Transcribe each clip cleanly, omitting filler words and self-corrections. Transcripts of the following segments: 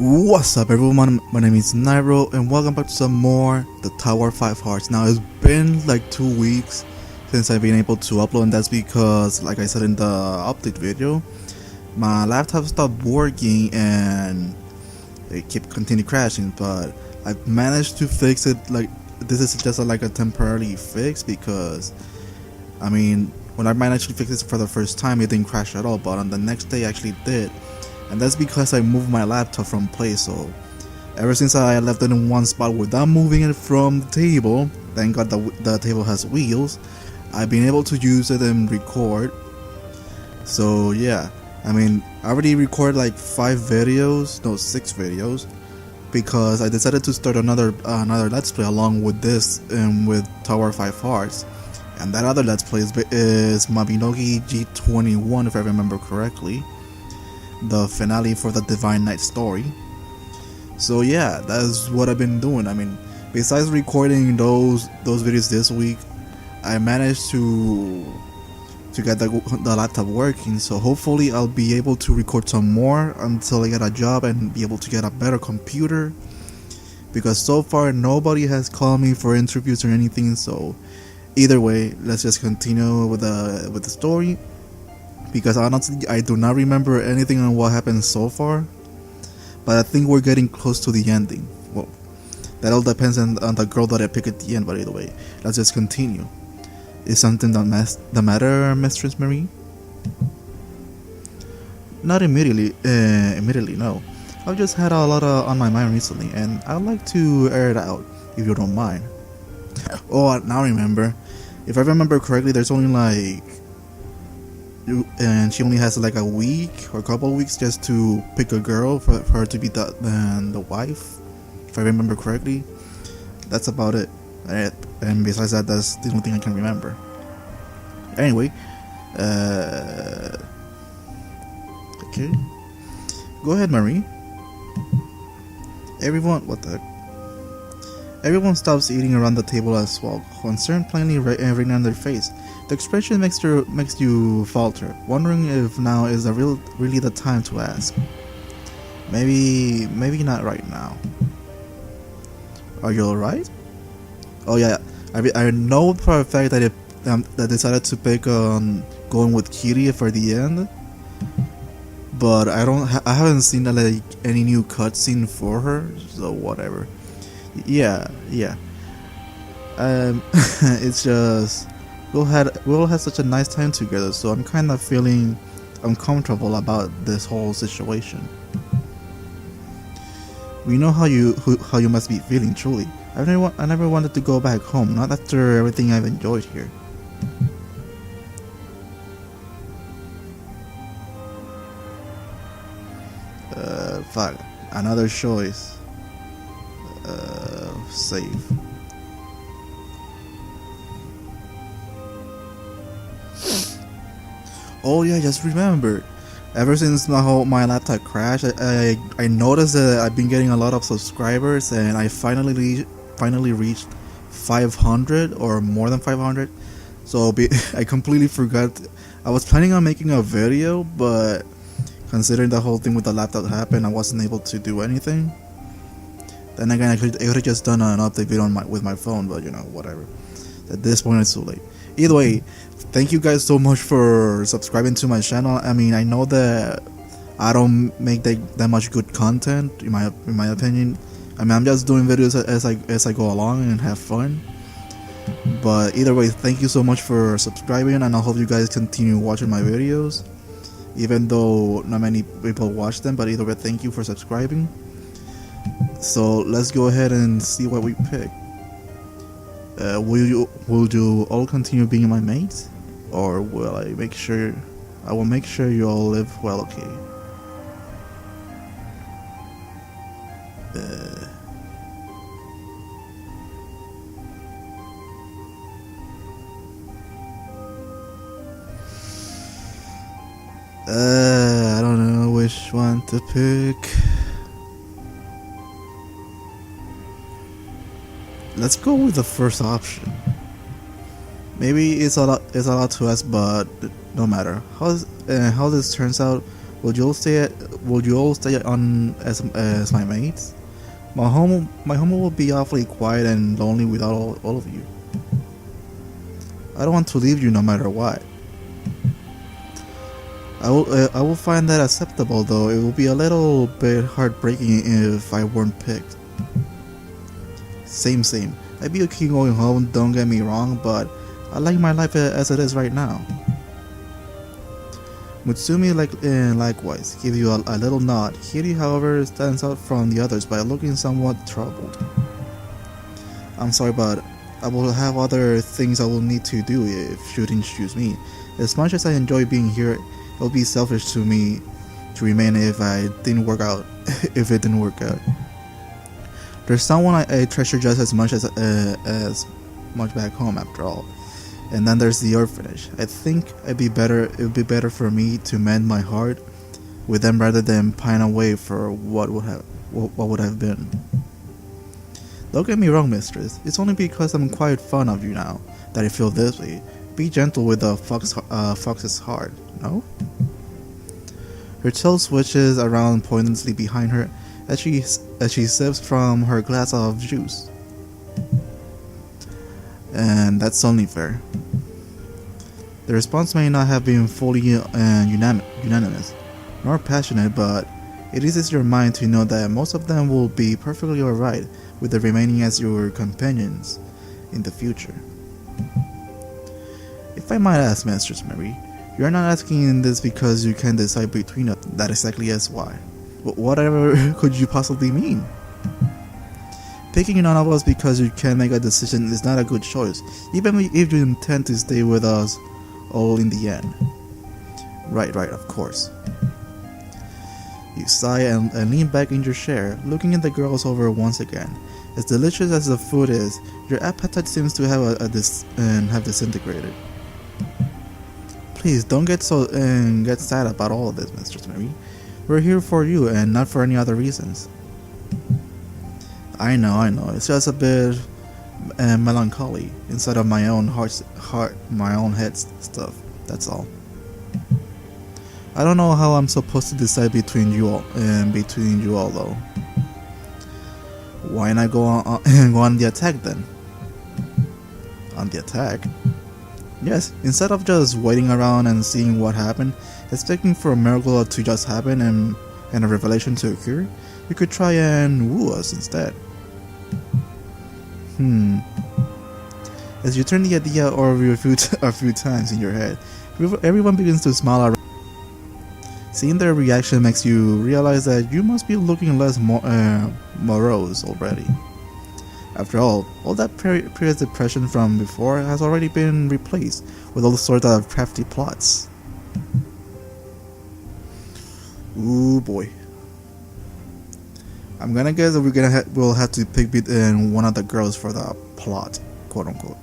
What's up everyone, my name is Nightrow and welcome back to some more The Tower 5 Hearts. Now it's been like 2 weeks since I've been able to upload, and that's because, like I said in the update video, my laptop stopped working and it kept continue crashing, but I've managed to fix it. Like, this is just like a temporary fix because, I mean, when I managed to fix this for the first time, it didn't crash at all, but on the next day it actually did. And that's because I moved my laptop from place. So ever since I left it in one spot without moving it from the table, thank God the table has wheels, I've been able to use it and record. So yeah, I mean, I already recorded like 6 videos, because I decided to start another Let's Play along with this and with Tower 5 Hearts. And that other Let's Play is Mabinogi G21, if I remember correctly, the finale for the Divine Knight story. So yeah, that's what I've been doing. I mean, besides recording those videos this week, I managed to get the laptop working. So hopefully I'll be able to record some more until I get a job and be able to get a better computer, because so far nobody has called me for interviews or anything. So either way, let's just continue with the story, because honestly I do not remember anything on what happened so far, but I think we're getting close to the ending. Well, that all depends on the girl that I pick at the end, but either way, let's just continue. Is something the matter, Mistress Marie? Not immediately, no. I've just had a lot on my mind recently, and I'd like to air it out, if you don't mind. Oh, now I remember. If I remember correctly, there's only like, and she only has like a week or a couple of weeks just to pick a girl for her to be the wife, if I remember correctly. That's about it. And besides that, that's the only thing I can remember. Anyway, okay, go ahead, Marie. Everyone stops eating around the table as well, concern plainly written on their face. The expression makes you falter, wondering if now is really the time to ask. Maybe not right now. Are you alright? Oh yeah, I know for a fact that that decided to pick on going with Kitty for the end, but I haven't seen like any new cutscene for her, so whatever. Yeah. It's just we all had such a nice time together, so I'm kind of feeling uncomfortable about this whole situation. We know how you must be feeling, truly. I never wanted to go back home, not after everything I've enjoyed here. Fuck. Another choice. Save. Oh yeah, just remembered. Ever since my laptop crashed, I noticed that I've been getting a lot of subscribers, and I finally reached 500 or more than 500. So I completely forgot. I was planning on making a video, but considering the whole thing with the laptop happened, I wasn't able to do anything. Then again, I could have just done an update video with my phone, but you know, whatever. At this point, it's too late. Either way, thank you guys so much for subscribing to my channel. I mean, I know that I don't make that much good content, in my opinion. I mean, I'm just doing videos as I go along and have fun. But either way, thank you so much for subscribing, and I hope you guys continue watching my videos, even though not many people watch them. But either way, thank you for subscribing. So let's go ahead and see what we pick. Will you all continue being my mates, or will I make sure you all live well? Okay. I don't know which one to pick. Let's go with the first option. Maybe it's a lot to ask, but no matter how this turns out, Would you all stay on as my mates? My home will be awfully quiet and lonely without all of you. I don't want to leave you no matter what. I will find that acceptable, though it will be a little bit heartbreaking if I weren't picked. Same. I'd be okay going home, don't get me wrong, but I like my life as it is right now. Mutsumi likewise give you a little nod. Hiri, however, stands out from the others by looking somewhat troubled. I'm sorry, but I will have other things I will need to do if you didn't choose me. As much as I enjoy being here, it would be selfish to me to remain if it didn't work out. There's someone I treasure just as much back home, after all. And then there's the orphanage. I think it would be better for me to mend my heart with them rather than pine away for what would have been. Don't get me wrong, mistress. It's only because I'm quite fond of you now that I feel this way. Be gentle with the fox's heart, no? Her tail switches around poignantly behind her as she sips from her glass of juice. And that's only fair. The response may not have been fully unanimous, nor passionate, but it eases your mind to know that most of them will be perfectly alright with the remaining as your companions in the future. If I might ask, Mistress Mary, you're not asking this because you can't decide between us. That exactly is why. Whatever could you possibly mean? Picking none of us because you can't make a decision is not a good choice, even if you intend to stay with us all in the end. Right, of course. You sigh and lean back in your chair, looking at the girls over once again. As delicious as the food is, your appetite seems to have have disintegrated. Please don't get sad about all of this, Mistress Mary. We're here for you and not for any other reasons. I know. It's just a bit melancholy inside of my own my own head stuff. That's all. I don't know how I'm supposed to decide between you all though. Why not go on the attack then? On the attack? Yes, instead of just waiting around and seeing what happened, expecting for a miracle to just happen and a revelation to occur, you could try and woo us instead. As you turn the idea over a few times in your head, everyone begins to smile around. Seeing their reaction makes you realize that you must be looking less morose already. After all that previous depression from before has already been replaced with all sorts of crafty plots. Ooh boy. I'm gonna guess that we'll have to pick one of the girls for the plot, quote unquote.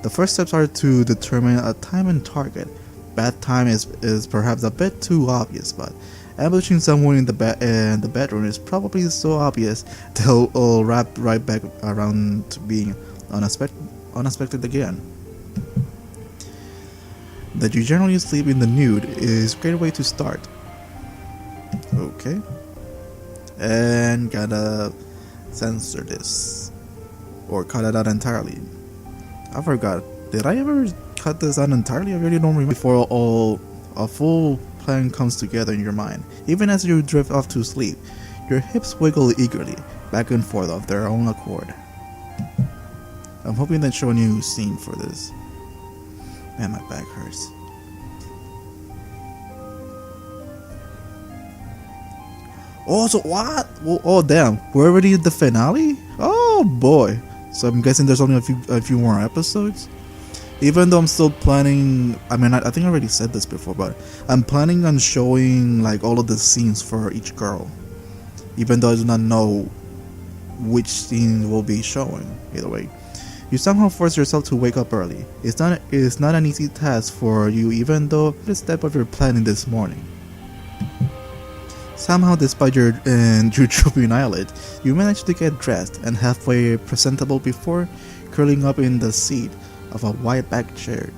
The first steps are to determine a time and target. Bath time is perhaps a bit too obvious, but ambushing someone in the bedroom is probably so obvious they'll wrap right back around to being unexpected again. That you generally sleep in the nude is a great way to start. Okay. And gotta censor this. Or cut it out entirely. I forgot. Did I ever cut this out entirely? I really don't remember. Before a full plan comes together in your mind. Even as you drift off to sleep, your hips wiggle eagerly, back and forth of their own accord. I'm hoping that showing you a scene for this. Man, my back hurts. Oh, so what? Oh, damn. We're already at the finale? Oh, boy. So I'm guessing there's only a few more episodes? Even though I'm still planning... I think I already said this before, but I'm planning on showing, all of the scenes for each girl. Even though I do not know which scene will be showing. Either way. You somehow force yourself to wake up early. It's not an easy task for you, even though the step of your planning this morning. Somehow, despite your drooping eyelid, you manage to get dressed and halfway presentable before curling up in the seat of a wide-backed chair.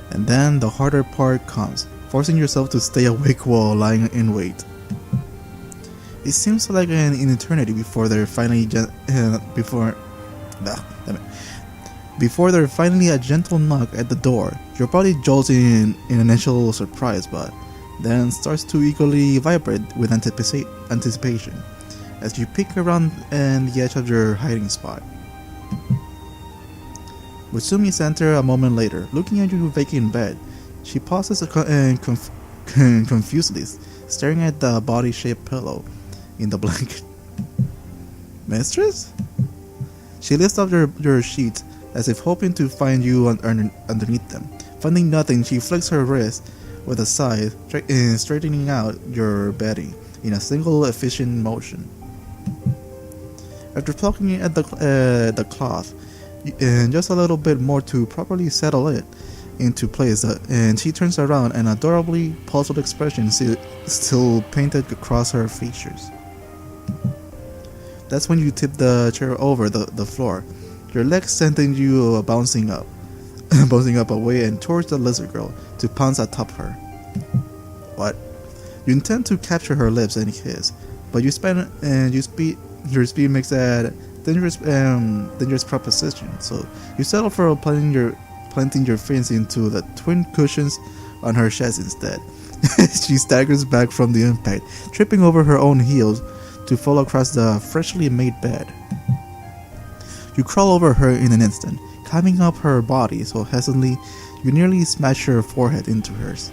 And then the harder part comes, forcing yourself to stay awake while lying in wait. It seems like an eternity before they're finally before there's finally a gentle knock at the door. Your body jolts in initial surprise, but then starts to eagerly vibrate with anticipation as you peek around the edge of your hiding spot. Mutsumi's enter a moment later, looking at your vacant bed. She pauses confusedly, staring at the body-shaped pillow in the blanket. Mistress? She lifts up your sheets as if hoping to find you underneath them. Finding nothing, she flicks her wrist with a sigh, straightening out your bedding in a single efficient motion. After plucking at the cloth, and just a little bit more to properly settle it into place, and she turns around, an adorably puzzled expression still painted across her features. That's when you tip the chair over the floor, your legs sending you bouncing up away and towards the lizard girl to pounce atop her. What? You intend to capture her lips and kiss, but your speed makes that dangerous proposition. So you settle for planting your fins into the twin cushions on her chest instead. She staggers back from the impact, tripping over her own heels to fall across the freshly made bed. You crawl over her in an instant, climbing up her body so hesitantly you nearly smash her forehead into hers.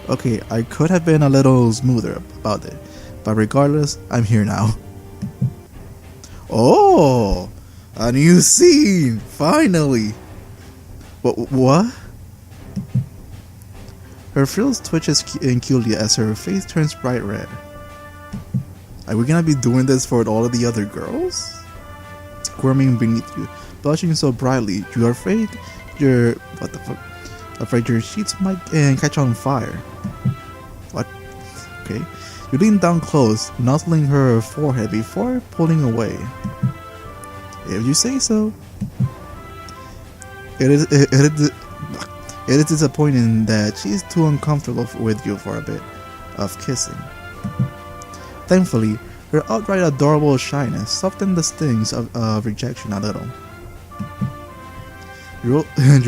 Okay, I could have been a little smoother about it, but regardless, I'm here now. Oh, a new scene, finally. What? Her frills twitches keenly as her face turns bright red. Are we gonna be doing this for all of the other girls? Squirming beneath you, blushing so brightly, you are afraid your sheets might catch on fire. What? Okay. You lean down close, nuzzling her forehead before pulling away. If you say so. It is disappointing that she is too uncomfortable with you for a bit of kissing. Thankfully, her outright adorable shyness softened the stings of rejection a little. You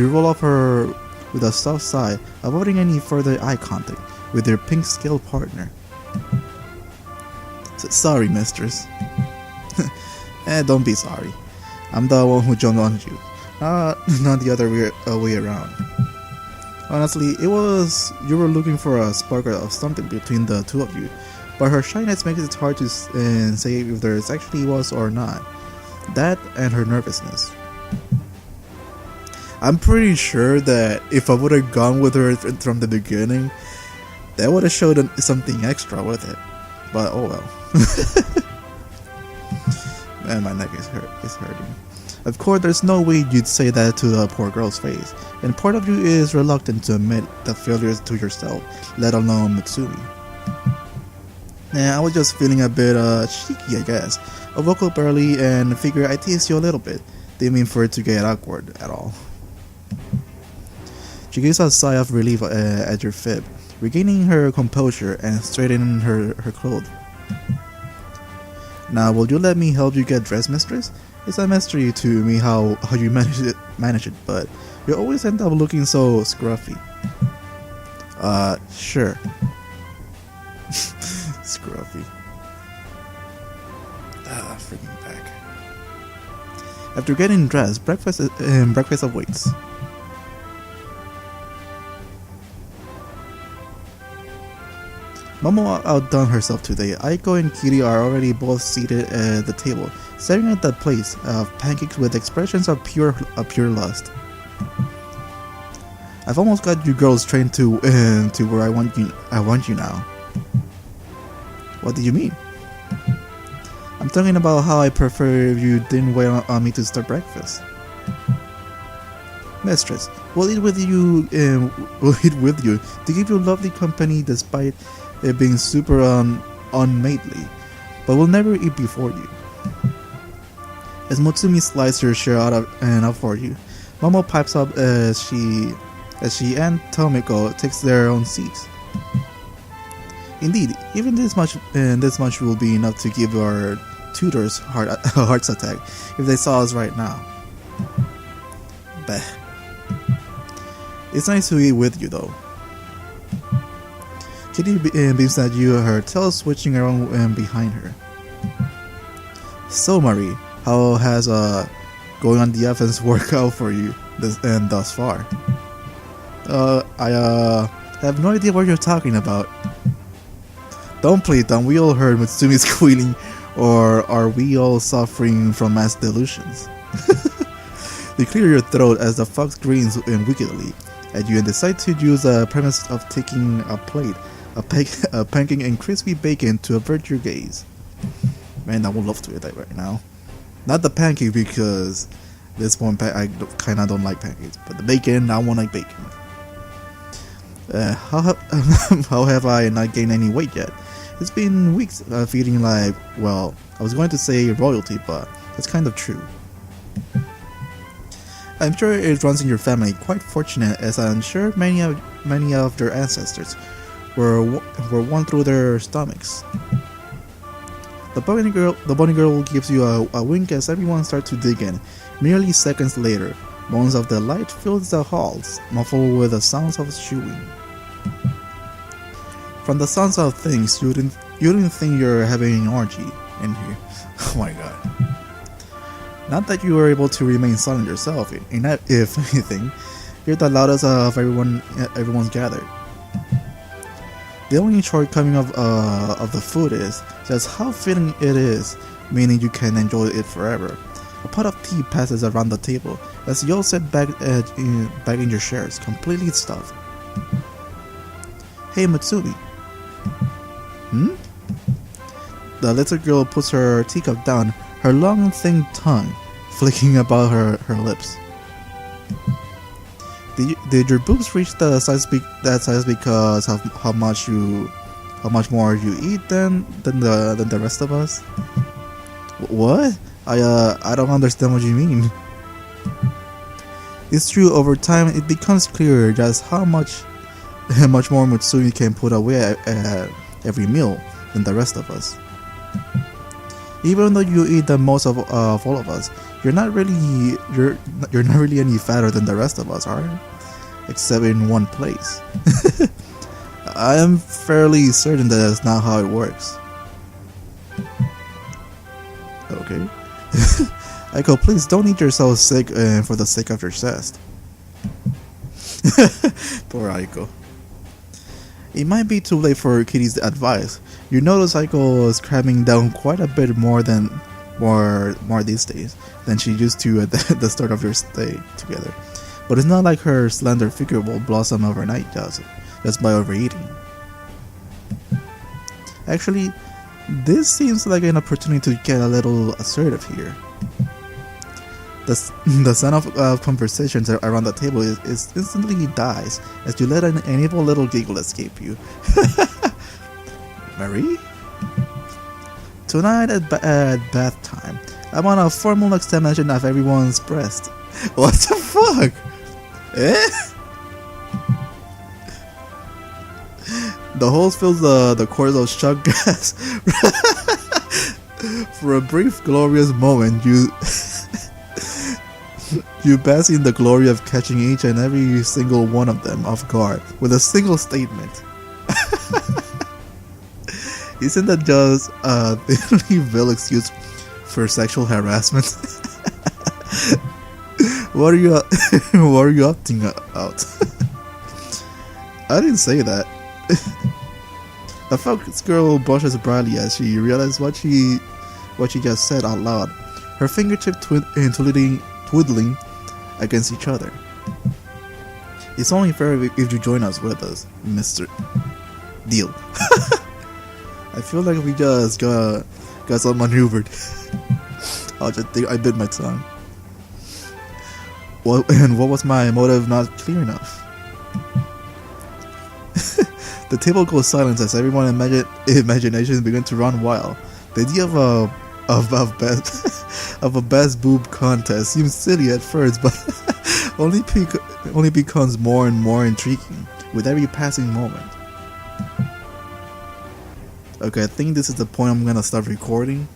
roll off her with a soft sigh, avoiding any further eye contact with your pink-scaled partner. Sorry, mistress. Don't be sorry. I'm the one who jumped on you, not the other way around. Honestly, you were looking for a spark of something between the two of you, but her shyness makes it hard to say if there actually was or not. That and her nervousness. I'm pretty sure that if I would have gone with her from the beginning, that would have showed something extra with it. But oh well. Man, my neck is hurting. Of course, there's no way you'd say that to the poor girl's face, and part of you is reluctant to admit the failures to yourself, let alone Mutsumi. I was just feeling a bit cheeky, I guess. A vocal barely, and figure I tease you a little bit. Didn't mean for it to get awkward at all. She gives a sigh of relief at your fib, regaining her composure and straightening her clothes. Now, will you let me help you get dressed, mistress? It's a mystery to me how you manage it, but you always end up looking so scruffy. Sure. Scruffy. Freaking back. After getting dressed, breakfast awaits. Momo outdone herself today. Aiko and Kiri are already both seated at the table, staring at the plates of pancakes with expressions of pure lust. I've almost got you girls trained to where I want you now. What do you mean? I'm talking about how I prefer if you didn't wait on me to start breakfast. Mistress, we'll eat with you to keep you lovely company despite it being super unmaidly, but we'll never eat before you. As Mutsumi slices her share out for you, Momo pipes up as as she and Tomiko takes their own seats. Indeed, even this much will be enough to give our tutors a heart attack if they saw us right now. Bah. It's nice to eat with you though. Kitty beams at you, her tail switching around behind her. So Marie, how has going on the offense worked out for you thus far? I have no idea what you're talking about. Don't play dumb, we all heard Mitsumi's squealing, or are we all suffering from mass delusions? You clear your throat as the fox grins wickedly at you and decide to use the premise of taking a plate, a pancake and crispy bacon to avert your gaze. Man, I would love to eat that right now. Not the pancake because this one I kinda don't like pancakes, but the bacon, I want like bacon. How have I not gained any weight yet? It's been weeks feeling like, well, I was going to say royalty, but that's kind of true. I'm sure it runs in your family. Quite fortunate, as I'm sure many of their ancestors were won through their stomachs. The bunny girl gives you a wink as everyone starts to dig in. Merely seconds later, moans of delight fills the halls, muffled with the sounds of chewing. From the sounds of things, you didn't think you're having an orgy in here. Oh my god. Not that you were able to remain silent yourself. If anything, you're the loudest of everyone's gathered. The only shortcoming of the food is just how filling it is, meaning you can enjoy it forever. A pot of tea passes around the table as you all sit back in your chairs, completely stuffed. Hey Matsumi. The little girl puts her teacup down, her long thin tongue flicking about her lips. Did your boobs reach that size because of how much more you eat than the rest of us? What? I don't understand what you mean. It's true, over time it becomes clearer just how much more Mutsumi can put away at every meal than the rest of us. Even though you eat the most of all of us, you're not really any fatter than the rest of us, are you? Except in one place. I am fairly certain that that's not how it works. Okay. Aiko, please don't eat yourself sick for the sake of your chest. Poor Aiko. It might be too late for Kitty's advice. You notice Aiko is cramming down quite a bit more these days than she used to at the start of your stay together. But it's not like her slender figure will blossom overnight just by overeating. Actually, this seems like an opportunity to get a little assertive here. The sound of conversations around the table is instantly dies as you let an evil little giggle escape you. Marie? Tonight at bath time, I want a formal examination of everyone's breast. What the fuck? Eh? The hose fills the cords of shot gas. For a brief, glorious moment, you bask in the glory of catching each and every single one of them off guard with a single statement. Isn't that just the only real excuse for sexual harassment? What are you opting out? I didn't say that. The fox girl blushes brightly as she realizes what she just said out loud. Her fingertips twiddling against each other. It's only fair if you join us with us, Mr. Deal. I feel like we just got outmaneuvered. I just think I bit my tongue. What was my motive not clear enough? The table goes silent as everyone's imagination begins to run wild. The idea of a best boob contest seems silly at first, but only becomes more and more intriguing with every passing moment. Okay, I think this is the point I'm gonna start recording.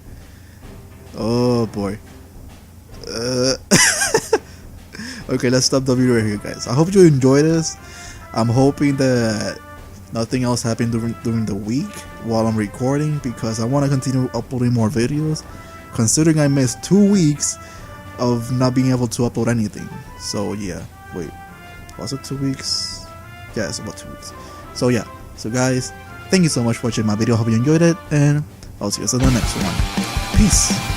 Oh boy. Okay, let's stop the video right here, guys. I hope you enjoyed this. I'm hoping that nothing else happened during the week while I'm recording, because I want to continue uploading more videos, considering I missed 2 weeks of not being able to upload anything. So yeah, wait, was it 2 weeks? Yeah, it's about 2 weeks. So yeah, so guys, thank you so much for watching my video. Hope you enjoyed it, and I'll see you in the next one. Peace.